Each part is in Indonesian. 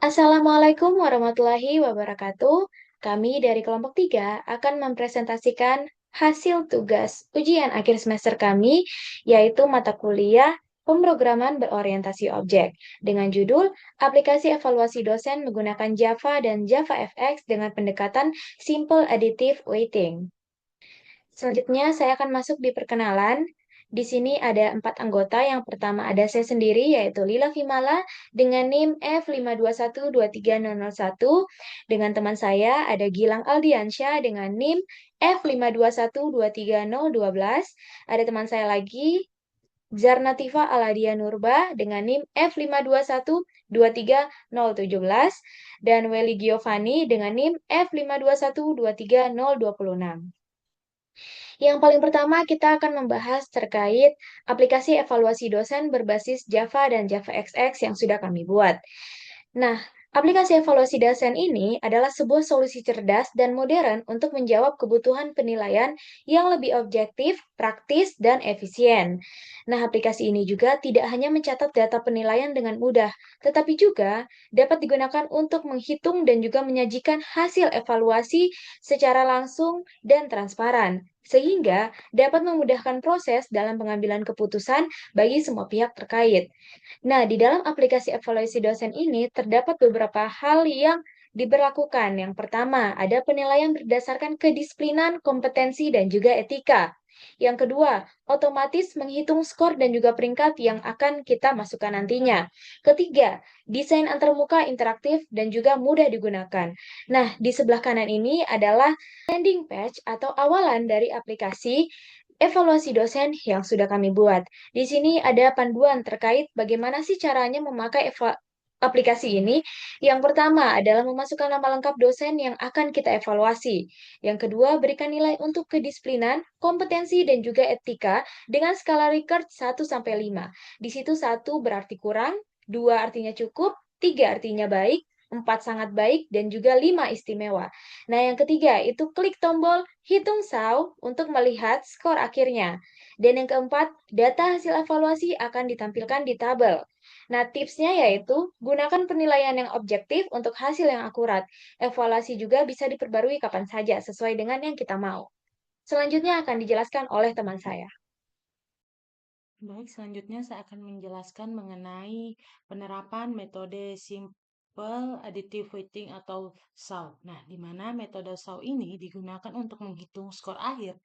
Assalamualaikum warahmatullahi wabarakatuh. Kami dari kelompok 3 akan mempresentasikan hasil tugas ujian akhir semester kami, yaitu mata kuliah pemrograman berorientasi objek, dengan judul Aplikasi Evaluasi Dosen Menggunakan Java dan JavaFX dengan Pendekatan Simple Additive Weighting. Selanjutnya, saya akan masuk di perkenalan. Di sini ada 4 anggota. Yang pertama ada saya sendiri, yaitu Lila Vimala, dengan NIM F5212301. Dengan teman saya ada Gilang Aldiansyah, dengan NIM F521230212. Ada teman saya lagi, Zarnativa Aladia Nurba, dengan NIM F521230117. Dan Welly Giovanni, dengan NIM F521230226. Yang paling pertama, kita akan membahas terkait aplikasi evaluasi dosen berbasis Java dan JavaXX yang sudah kami buat. Nah, aplikasi evaluasi dosen ini adalah sebuah solusi cerdas dan modern untuk menjawab kebutuhan penilaian yang lebih objektif, praktis, dan efisien. Nah, aplikasi ini juga tidak hanya mencatat data penilaian dengan mudah, tetapi juga dapat digunakan untuk menghitung dan juga menyajikan hasil evaluasi secara langsung dan transparan, sehingga dapat memudahkan proses dalam pengambilan keputusan bagi semua pihak terkait. Nah, di dalam aplikasi evaluasi dosen ini terdapat beberapa hal yang diberlakukan. Yang pertama, ada penilaian berdasarkan kedisiplinan, kompetensi, dan juga etika. Yang kedua, otomatis menghitung skor dan juga peringkat yang akan kita masukkan nantinya. Ketiga, desain antarmuka interaktif dan juga mudah digunakan. Nah, di sebelah kanan ini adalah landing page atau awalan dari aplikasi evaluasi dosen yang sudah kami buat. Di sini ada panduan terkait bagaimana sih caranya memakai aplikasi ini. Yang pertama adalah memasukkan nama lengkap dosen yang akan kita evaluasi. Yang kedua, berikan nilai untuk kedisiplinan, kompetensi, dan juga etika dengan skala Likert 1-5. Di situ 1 berarti kurang, 2 artinya cukup, 3 artinya baik, 4 sangat baik, dan juga 5 istimewa. Nah, yang ketiga itu klik tombol hitung saw untuk melihat skor akhirnya. Dan yang keempat, data hasil evaluasi akan ditampilkan di tabel. Nah, tipsnya yaitu gunakan penilaian yang objektif untuk hasil yang akurat. Evaluasi juga bisa diperbarui kapan saja sesuai dengan yang kita mau. Selanjutnya akan dijelaskan oleh teman saya. Baik, selanjutnya saya akan menjelaskan mengenai penerapan metode Simple Additive Weighting atau SAW. Nah, di mana metode SAW ini digunakan untuk menghitung skor akhir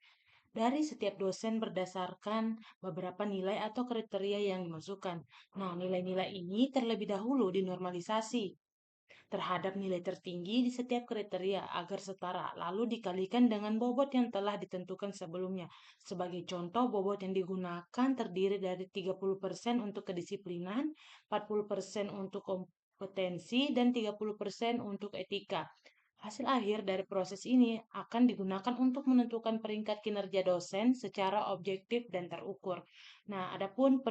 dari setiap dosen berdasarkan beberapa nilai atau kriteria yang dimasukkan. Nah, nilai-nilai ini terlebih dahulu dinormalisasi terhadap nilai tertinggi di setiap kriteria agar setara, lalu dikalikan dengan bobot yang telah ditentukan sebelumnya. Sebagai contoh, bobot yang digunakan terdiri dari 30% untuk kedisiplinan, 40% untuk kompetensi, dan 30% untuk etika. Hasil akhir dari proses ini akan digunakan untuk menentukan peringkat kinerja dosen secara objektif dan terukur. Nah, adapun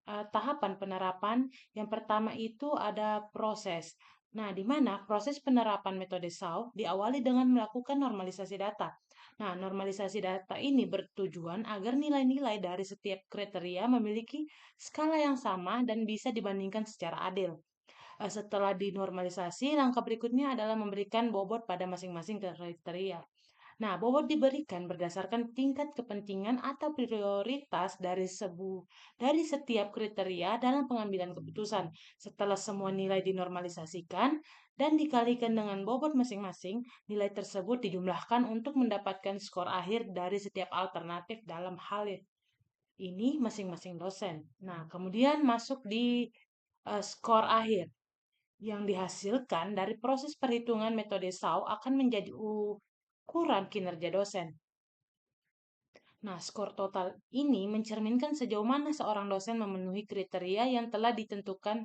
tahapan penerapan, yang pertama itu ada proses. Nah, di mana proses penerapan metode SAW diawali dengan melakukan normalisasi data. Nah, normalisasi data ini bertujuan agar nilai-nilai dari setiap kriteria memiliki skala yang sama dan bisa dibandingkan secara adil. Setelah dinormalisasi, langkah berikutnya adalah memberikan bobot pada masing-masing kriteria. Nah, bobot diberikan berdasarkan tingkat kepentingan atau prioritas dari setiap kriteria dalam pengambilan keputusan. Setelah semua nilai dinormalisasikan dan dikalikan dengan bobot masing-masing, nilai tersebut dijumlahkan untuk mendapatkan skor akhir dari setiap alternatif dalam hal ini masing-masing dosen. Nah, kemudian masuk di skor akhir yang dihasilkan dari proses perhitungan metode SAW akan menjadi ukuran kinerja dosen. Nah, skor total ini mencerminkan sejauh mana seorang dosen memenuhi kriteria yang telah ditentukan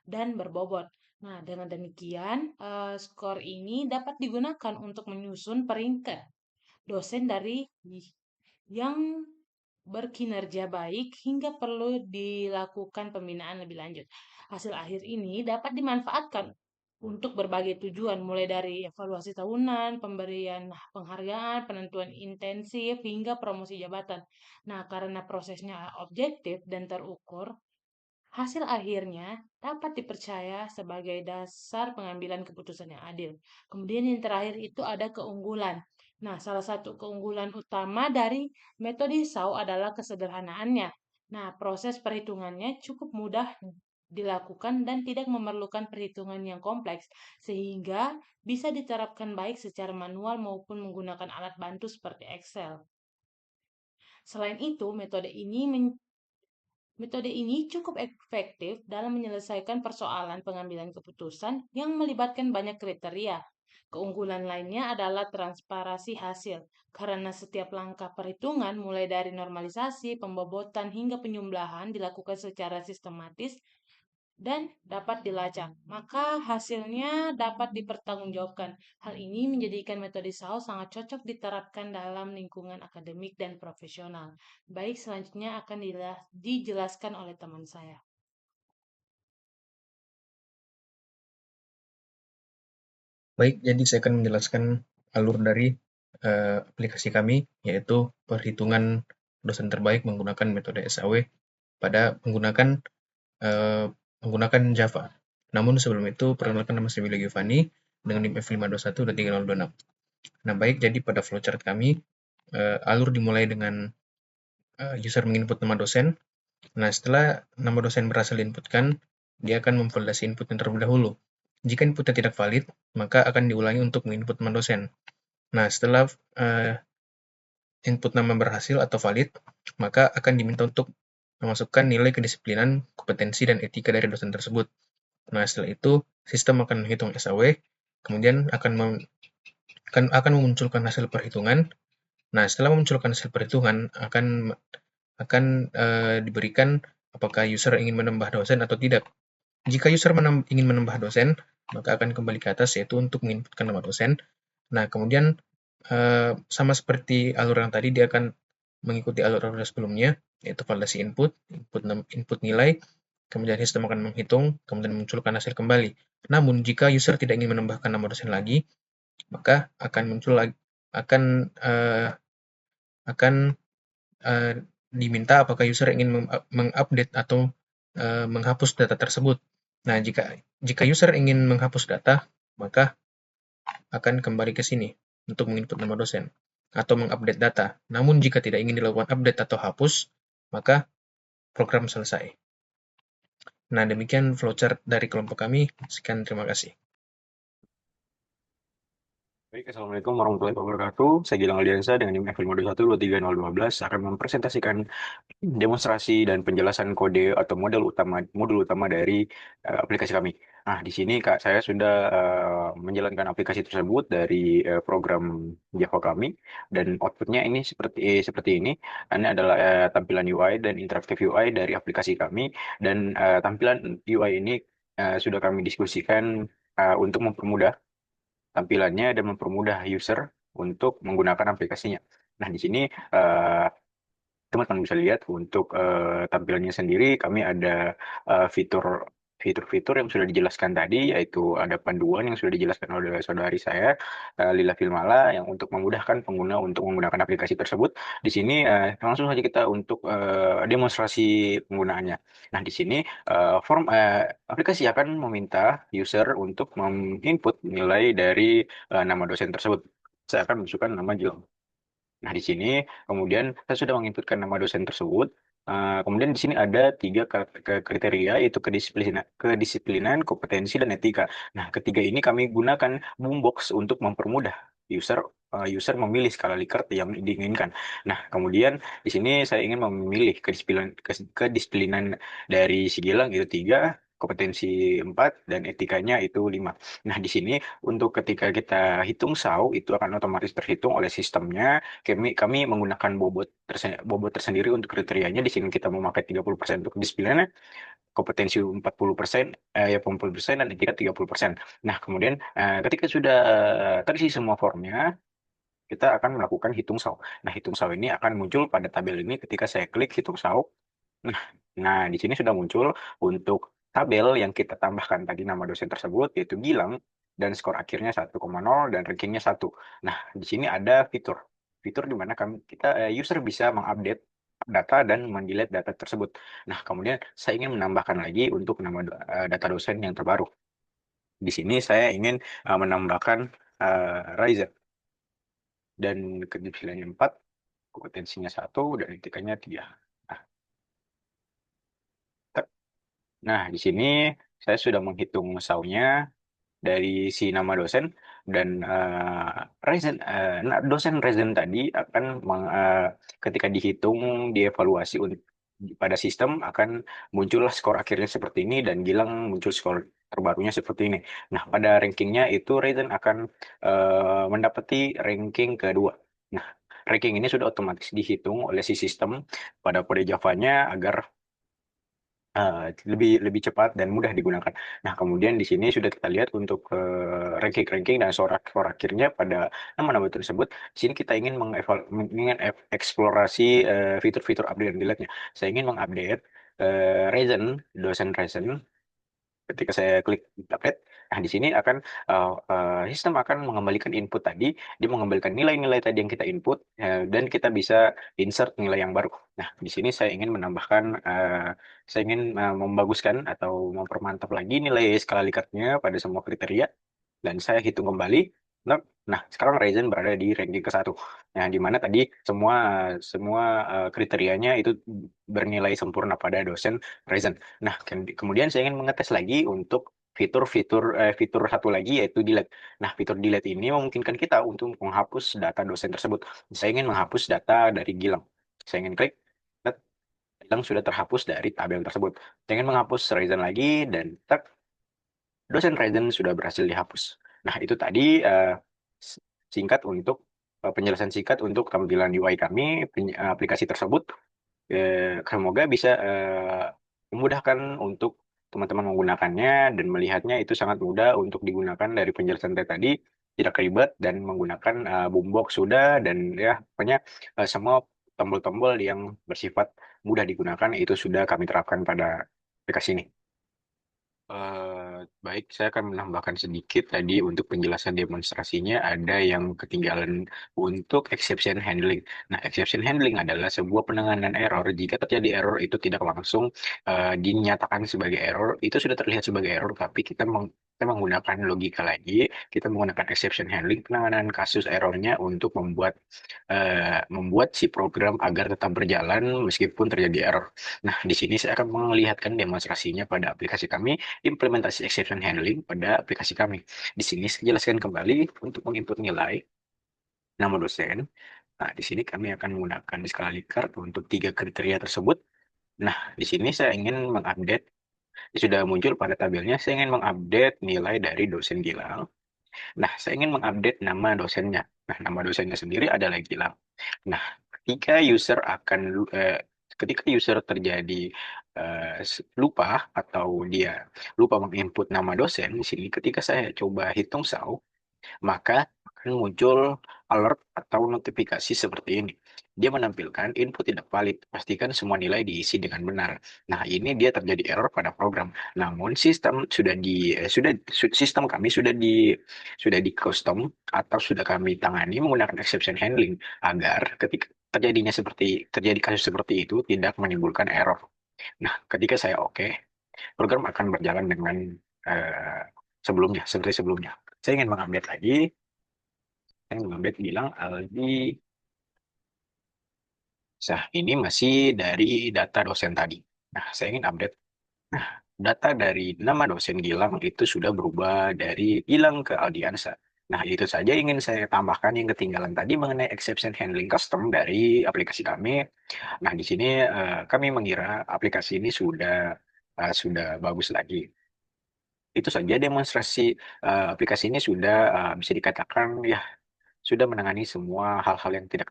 dan berbobot. Nah, dengan demikian, skor ini dapat digunakan untuk menyusun peringkat dosen dari yang berkinerja baik hingga perlu dilakukan pembinaan lebih lanjut. Hasil akhir ini dapat dimanfaatkan untuk berbagai tujuan, mulai dari evaluasi tahunan, pemberian penghargaan, penentuan intensif, hingga promosi jabatan. Nah, karena prosesnya objektif dan terukur, Hasil akhirnya dapat dipercaya sebagai dasar pengambilan keputusan yang adil. Kemudian yang terakhir itu ada keunggulan. Nah, salah satu keunggulan utama dari metode SAW adalah kesederhanaannya. Nah, proses perhitungannya cukup mudah dilakukan dan tidak memerlukan perhitungan yang kompleks, sehingga bisa diterapkan baik secara manual maupun menggunakan alat bantu seperti Excel. Selain itu, metode ini cukup efektif dalam menyelesaikan persoalan pengambilan keputusan yang melibatkan banyak kriteria. Keunggulan lainnya adalah transparansi hasil, karena setiap langkah perhitungan, mulai dari normalisasi, pembobotan, hingga penyumlahan, dilakukan secara sistematis dan dapat dilacak, maka hasilnya dapat dipertanggungjawabkan. Hal ini menjadikan metode SAO sangat cocok diterapkan dalam lingkungan akademik dan profesional. Baik, selanjutnya akan dijelaskan oleh teman saya. Baik, jadi saya akan menjelaskan alur dari aplikasi kami, yaitu perhitungan dosen terbaik menggunakan metode SAW pada eh, menggunakan Java. Namun sebelum itu, perkenalkan nama saya Willy Giovanni dengan NIM F521-30026. Nah, baik, jadi pada flowchart kami, alur dimulai dengan user menginput nama dosen. Nah, setelah nama dosen berhasil diinputkan, dia akan memvalidasi input yang terlebih dahulu. Jika inputnya tidak valid, maka akan diulangi untuk menginput nama dosen. Nah, setelah input nama berhasil atau valid, maka akan diminta untuk memasukkan nilai kedisiplinan, kompetensi, dan etika dari dosen tersebut. Nah, setelah itu, sistem akan menghitung SAW, kemudian akan memunculkan hasil perhitungan. Nah, setelah memunculkan hasil perhitungan, akan diberikan apakah user ingin menambah dosen atau tidak. Jika user ingin menambah dosen, maka akan kembali ke atas, yaitu untuk menginputkan nama dosen. Nah, kemudian sama seperti alur yang tadi, dia akan mengikuti alur-alur sebelumnya, yaitu validasi input nilai, kemudian sistem akan menghitung, kemudian memunculkan hasil kembali. Namun, jika user tidak ingin menambahkan nama dosen lagi, maka akan diminta apakah user ingin mengupdate atau menghapus data tersebut. Nah, jika user ingin menghapus data, maka akan kembali ke sini untuk menginput nama dosen atau mengupdate data. Namun jika tidak ingin dilakukan update atau hapus, maka program selesai. Nah, demikian flowchart dari kelompok kami. Sekian, terima kasih. Baik, Assalamualaikum warahmatullahi wabarakatuh. Saya Gilang Aldiansa dengan NIM F521-23012 akan mempresentasikan demonstrasi dan penjelasan kode atau modul utama dari aplikasi kami. Nah, di sini Kak saya sudah menjalankan aplikasi tersebut dari program Java kami dan outputnya ini seperti ini. Ini adalah tampilan UI dan interaktif UI dari aplikasi kami dan tampilan UI ini sudah kami diskusikan untuk mempermudah tampilannya dan mempermudah user untuk menggunakan aplikasinya. Nah, di sini eh, teman-teman bisa lihat untuk tampilannya sendiri kami ada fitur fitur-fitur yang sudah dijelaskan tadi, yaitu ada panduan yang sudah dijelaskan oleh saudari saya Lila Filmala yang untuk memudahkan pengguna untuk menggunakan aplikasi tersebut. Di sini langsung saja kita untuk demonstrasi penggunaannya. Nah, di sini aplikasi akan meminta user untuk menginput nilai dari nama dosen tersebut. Saya akan masukkan nama Jilang. Nah, di sini kemudian saya sudah menginputkan nama dosen tersebut. Kemudian di sini ada tiga kriteria, yaitu kedisiplinan, kompetensi, dan etika. Nah, ketiga ini kami gunakan Boombox untuk mempermudah user memilih skala Likert yang diinginkan. Nah, kemudian di sini saya ingin memilih kedisiplinan dari si Gilang itu 3, kompetensi 4, dan etikanya itu 5. Nah, di sini untuk ketika kita hitung SAU itu akan otomatis terhitung oleh sistemnya. Kami menggunakan bobot tersendiri untuk kriterianya. Di sini kita memakai 30% untuk disiplinnya, kompetensi 40%, ya 40% dan etika 30%. Nah, kemudian ketika sudah terisi semua formnya, kita akan melakukan hitung SAU. Nah, hitung SAU ini akan muncul pada tabel ini ketika saya klik hitung SAU. Nah, di sini sudah muncul untuk tabel yang kita tambahkan tadi nama dosen tersebut, yaitu Gilang, dan skor akhirnya 1,0 dan rankingnya 1. Nah, di sini ada fitur di mana kita user bisa mengupdate data dan mendelete data tersebut. Nah, kemudian saya ingin menambahkan lagi untuk nama data dosen yang terbaru. Di sini saya ingin menambahkan Ryzen dan kedisiplinan 4, kompetensinya 1, dan etikanya 3. Nah, nah, di sini saya sudah menghitung saunya dari si nama dosen dan dosen Ryzen tadi akan ketika dihitung dievaluasi pada sistem akan muncullah skor akhirnya seperti ini dan Gilang muncul skor terbarunya seperti ini. Nah, pada rankingnya itu Ryzen akan mendapati ranking kedua. Nah, ranking ini sudah otomatis dihitung oleh si sistem pada kode Java-nya agar lebih lebih cepat dan mudah digunakan. Nah, kemudian di sini sudah kita lihat untuk ranking-ranking dan skor akhirnya pada nama-nama tersebut. Di sini kita ingin eksplorasi fitur-fitur update dan delete-nya. Saya ingin mengupdate Ryzen, dosen Ryzen. Ketika saya klik update, nah di sini akan sistem akan mengembalikan input tadi, dia mengembalikan nilai-nilai tadi yang kita input dan kita bisa insert nilai yang baru. Nah, di sini saya ingin menambahkan, saya ingin membaguskan atau mempermantap lagi nilai skala Likert-nya pada semua kriteria dan saya hitung kembali. Nah, sekarang Ryzen berada di ranking ke-1. Nah, di mana tadi semua semua kriterianya itu bernilai sempurna pada dosen Ryzen. Nah, kemudian saya ingin mengetes lagi untuk fitur satu lagi yaitu delete. Nah, fitur delete ini memungkinkan kita untuk menghapus data dosen tersebut. Saya ingin menghapus data dari Gilang. Saya ingin klik, Gilang sudah terhapus dari tabel tersebut. Saya ingin menghapus Ryzen lagi dan dosen Ryzen sudah berhasil dihapus. Nah, itu tadi singkat untuk penjelasan singkat untuk tampilan UI kami, aplikasi tersebut. Semoga bisa memudahkan untuk teman-teman menggunakannya dan melihatnya itu sangat mudah untuk digunakan dari penjelasan saya tadi, tidak ribet dan menggunakan boombox sudah dan ya pokoknya semua tombol-tombol yang bersifat mudah digunakan itu sudah kami terapkan pada aplikasi ini. Baik, saya akan menambahkan sedikit tadi untuk penjelasan demonstrasinya ada yang ketinggalan untuk exception handling. Nah, exception handling adalah sebuah penanganan error. Jika terjadi error itu tidak langsung dinyatakan sebagai error, itu sudah terlihat sebagai error, tapi kita menggunakan logika lagi, kita menggunakan exception handling, penanganan kasus errornya untuk membuat si program agar tetap berjalan meskipun terjadi error. Nah, di sini saya akan melihatkan demonstrasinya pada aplikasi kami, implementasi exception handling pada aplikasi kami. Di sini saya jelaskan kembali untuk menginput nilai nama dosen. Nah, di sini kami akan menggunakan skala Likert untuk 3 kriteria tersebut. Nah, di sini saya ingin mengupdate, sudah muncul pada tabelnya, saya ingin mengupdate nilai dari dosen Gilang. Nah, saya ingin mengupdate nama dosennya. Nah, nama dosennya sendiri adalah Gilang. Nah, ketika user akan ketika user terjadi lupa atau dia lupa menginput nama dosen di sini, ketika saya coba hitung saw, maka akan muncul alert atau notifikasi seperti ini. Dia menampilkan input tidak valid. Pastikan semua nilai diisi dengan benar. Nah, ini dia terjadi error pada program. Namun sistem kami sudah di custom atau sudah kami tangani menggunakan exception handling agar ketika terjadi kasus seperti itu tidak menimbulkan error. Nah, ketika saya oke, program akan berjalan dengan eh, seperti sebelumnya. Saya ingin mengupdate lagi. Saya mengupdate bilang Aldi. Nah, ini masih dari data dosen tadi. Nah, saya ingin update. Nah, data dari nama dosen Gilang itu sudah berubah dari Gilang ke Aldiansa. Nah, itu saja ingin saya tambahkan yang ketinggalan tadi mengenai exception handling custom dari aplikasi kami. Nah, di sini kami mengira aplikasi ini sudah bagus lagi. Itu saja demonstrasi aplikasi ini sudah bisa dikatakan ya sudah menangani semua hal-hal yang tidak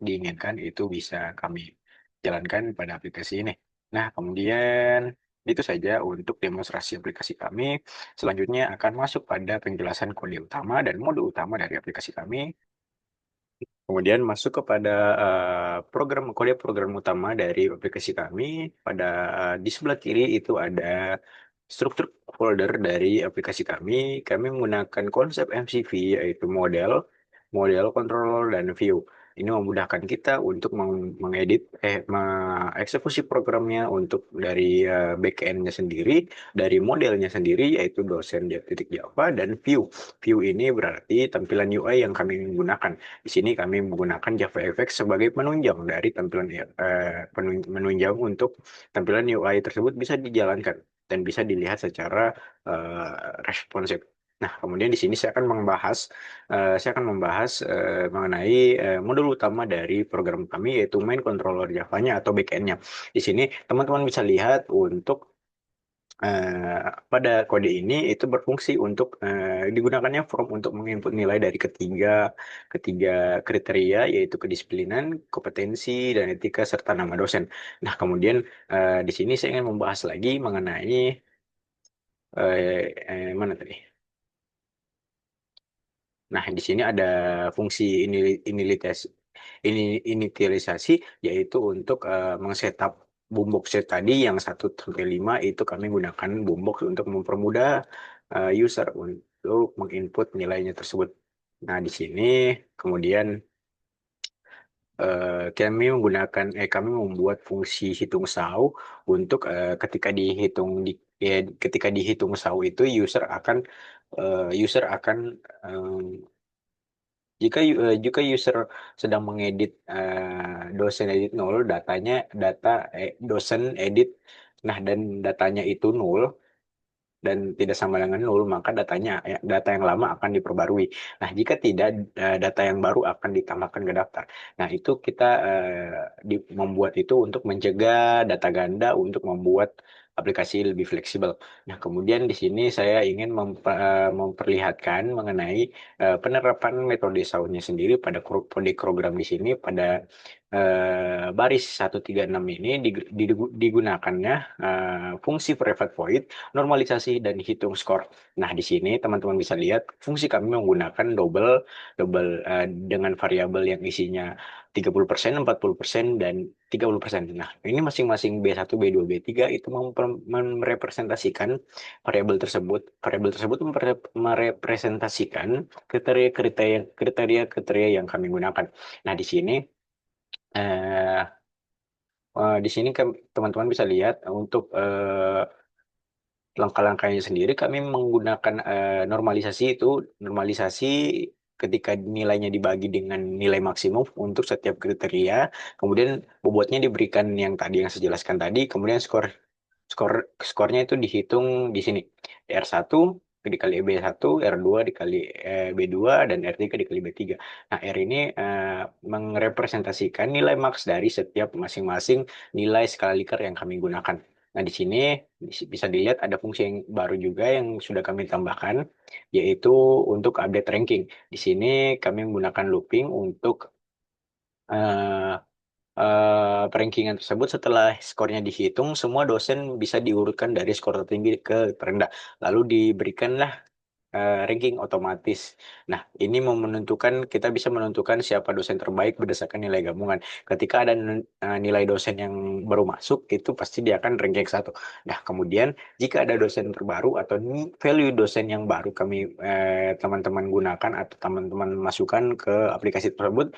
diinginkan itu bisa kami jalankan pada aplikasi ini. Nah, kemudian itu saja untuk demonstrasi aplikasi kami. Selanjutnya akan masuk pada penjelasan kode utama dan mode utama dari aplikasi kami. Kemudian masuk kepada kode program utama dari aplikasi kami. Di sebelah kiri itu ada struktur folder dari aplikasi kami. Kami menggunakan konsep MCV yaitu model, controller, dan view. Ini memudahkan kita untuk mengedit, mengeksekusi programnya untuk dari backend-nya sendiri, dari modelnya sendiri, yaitu dosen titik Java dan Vue. Vue ini berarti tampilan UI yang kami gunakan. Di sini kami menggunakan JavaFX sebagai penunjang dari tampilan penunjang untuk tampilan UI tersebut bisa dijalankan dan bisa dilihat secara responsif. Nah, kemudian di sini saya akan membahas mengenai modul utama dari program kami, yaitu main controller Java-nya atau backend-nya. Di sini teman-teman bisa lihat untuk pada kode ini itu berfungsi untuk digunakannya form untuk menginput nilai dari ketiga ketiga kriteria, yaitu kedisiplinan, kompetensi, dan etika serta nama dosen. Nah, kemudian di sini saya ingin membahas lagi mengenai mana tadi? Nah, di sini ada fungsi initialisasi, yaitu untuk meng-setup boombox set tadi yang 1 sampai 5 itu kami gunakan boombox untuk mempermudah user untuk menginput nilainya tersebut. Nah, di sini kemudian kami membuat fungsi hitung saw untuk ketika dihitung saw itu user akan jika user sedang mengedit dosen edit null, dosen edit, nah dan datanya itu null dan tidak sama dengan nol, maka data yang lama akan diperbarui. Nah, jika tidak, data yang baru akan ditambahkan ke daftar. Nah, itu kita membuat itu untuk mencegah data ganda, untuk membuat aplikasi lebih fleksibel. Nah, kemudian di sini saya ingin memperlihatkan mengenai penerapan metode SAW-nya sendiri pada kode program di sini. Pada baris 136 ini digunakannya fungsi private void, normalisasi, dan hitung skor. Nah, di sini teman-teman bisa lihat fungsi kami menggunakan double double dengan variabel yang isinya 30%, 40%, dan 30%. Nah, ini masing-masing B1, B2, B3 itu merepresentasikan variabel tersebut. Variabel tersebut merepresentasikan kriteria yang kami gunakan. Nah, eh, di sini teman-teman bisa lihat untuk langkah-langkahnya sendiri kami menggunakan normalisasi ketika nilainya dibagi dengan nilai maksimum untuk setiap kriteria, kemudian bobotnya diberikan yang tadi yang saya jelaskan tadi, kemudian skor skornya itu dihitung di sini, R1 dikali B1, R2 dikali B2, dan R3 dikali B3. Nah, R ini merepresentasikan nilai maks dari setiap masing-masing nilai skala Likert yang kami gunakan. Nah, di sini bisa dilihat ada fungsi yang baru juga yang sudah kami tambahkan, yaitu untuk update ranking. Di sini kami menggunakan looping untuk eh, perankingan tersebut. Setelah skornya dihitung, semua dosen bisa diurutkan dari skor tertinggi ke terendah. Lalu diberikanlah ranking otomatis. Nah, ini kita bisa menentukan siapa dosen terbaik berdasarkan nilai gabungan. Ketika ada nilai dosen yang baru masuk, itu pasti dia akan ranking 1. Nah, kemudian jika ada dosen terbaru atau value dosen yang baru teman-teman gunakan atau teman-teman masukkan ke aplikasi tersebut,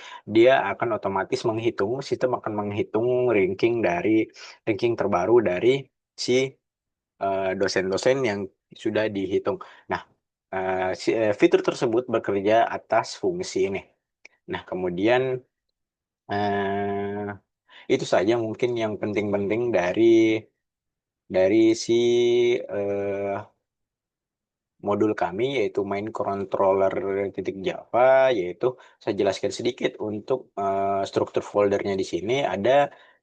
sistem akan menghitung ranking terbaru dari si dosen-dosen yang sudah dihitung. Nah, fitur tersebut bekerja atas fungsi ini. Nah, kemudian eh, itu saja mungkin yang penting-penting dari si eh, modul kami, yaitu main controller titik Java, yaitu saya jelaskan sedikit untuk struktur foldernya. Di sini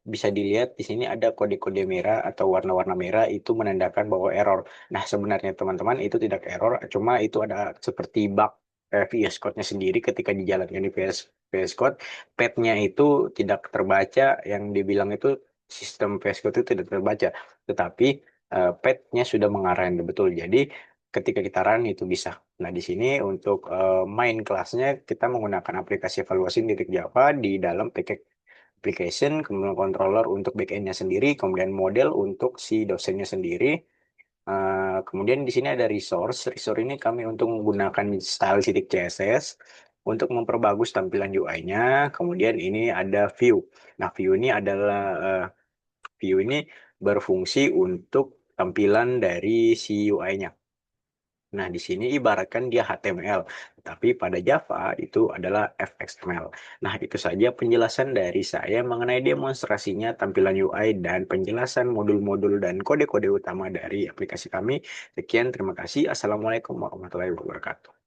bisa dilihat di sini ada kode-kode merah atau warna-warna merah, itu menandakan bahwa error. Nah, sebenarnya teman-teman itu tidak error, cuma itu ada seperti bug VS Code-nya sendiri ketika dijalankan di VS Code, pad-nya itu tidak terbaca, yang dibilang itu sistem VS Code itu tidak terbaca, tetapi pad-nya sudah mengarah yang betul. Jadi ketika kita run itu bisa. Nah, di sini untuk main kelasnya kita menggunakan aplikasi evaluasi titik Java di dalam package application, kemudian controller untuk backend-nya sendiri, kemudian model untuk si dosennya sendiri. Kemudian di sini ada resource. Resource ini kami untuk menggunakan style titik CSS. untuk memperbagus tampilan UI-nya. Kemudian ini ada view. Nah, view ini berfungsi untuk tampilan dari si UI-nya. Nah, di sini ibaratkan dia HTML, tapi pada Java itu adalah fXML. Nah, itu saja penjelasan dari saya mengenai demonstrasinya tampilan UI dan penjelasan modul-modul dan kode-kode utama dari aplikasi kami. Sekian, terima kasih. Assalamualaikum warahmatullahi wabarakatuh.